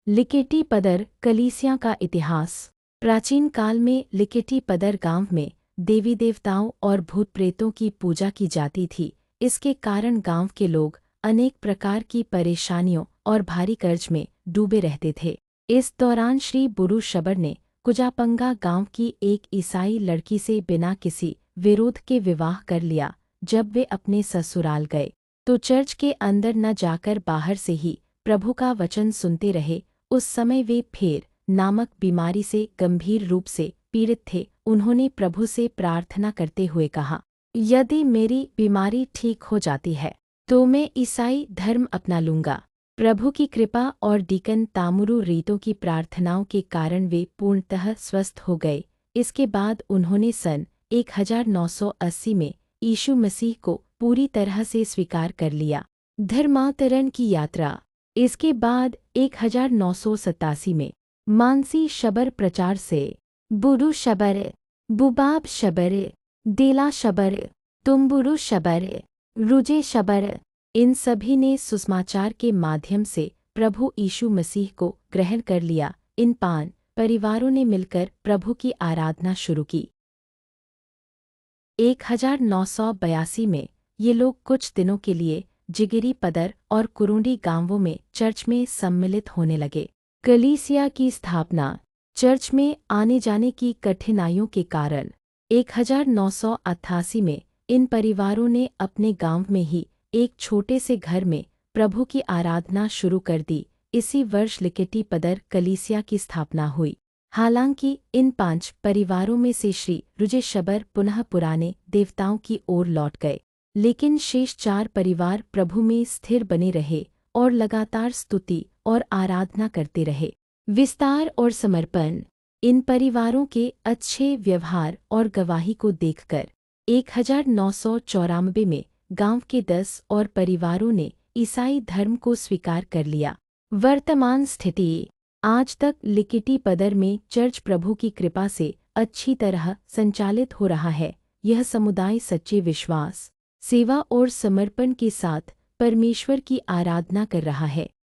लिकेटी पदर कलीसिया का इतिहास। प्राचीन काल में लिकेटी पदर गांव में देवी देवताओं और भूत प्रेतों की पूजा की जाती थी। इसके कारण गांव के लोग अनेक प्रकार की परेशानियों और भारी कर्ज में डूबे रहते थे। इस दौरान श्री बुरू शबर ने कुजापंगा गांव की एक ईसाई लड़की से बिना किसी विरोध के विवाह कर लिया। जब वे अपने ससुराल गए तो चर्च के अंदर न जाकर बाहर से ही प्रभु का वचन सुनते रहे। उस समय वे फेर नामक बीमारी से गंभीर रूप से पीड़ित थे। उन्होंने प्रभु से प्रार्थना करते हुए कहा, यदि मेरी बीमारी ठीक हो जाती है तो मैं ईसाई धर्म अपना लूँगा। प्रभु की कृपा और डीकन तामुरु रीतों की प्रार्थनाओं के कारण वे पूर्णतः स्वस्थ हो गए। इसके बाद उन्होंने सन 1980 में यीशु मसीह को पूरी तरह से स्वीकार कर लिया। धर्मांतरण की यात्रा। इसके बाद 1987 में मानसी शबर प्रचार से बुरू शबर, बुबाब शबर, देला शबर, तुम्बुरु शबर, रुजे शबर, इन सभी ने सुसमाचार के माध्यम से प्रभु यीशु मसीह को ग्रहण कर लिया। इन 5 परिवारों ने मिलकर प्रभु की आराधना शुरू की। 1982 में ये लोग कुछ दिनों के लिए जिगिरी पदर और कुरुंडी गांवों में चर्च में सम्मिलित होने लगे। कलीसिया की स्थापना। चर्च में आने जाने की कठिनाइयों के कारण 1988 में इन परिवारों ने अपने गांव में ही एक छोटे से घर में प्रभु की आराधना शुरू कर दी। इसी वर्ष लिकेटी पदर कलीसिया की स्थापना हुई। हालांकि इन 5 परिवारों में से श्री रुजे शबर पुनः पुराने देवताओं की ओर लौट गए, लेकिन शेष 4 परिवार प्रभु में स्थिर बने रहे और लगातार स्तुति और आराधना करते रहे। विस्तार और समर्पण। इन परिवारों के अच्छे व्यवहार और गवाही को देखकर 1994 में गांव के 10 और परिवारों ने ईसाई धर्म को स्वीकार कर लिया। वर्तमान स्थिति। आज तक लिकेटी पदर में चर्च प्रभु की कृपा से अच्छी तरह संचालित हो रहा है। यह समुदाय सच्चे विश्वास, सेवा और समर्पण के साथ परमेश्वर की आराधना कर रहा है।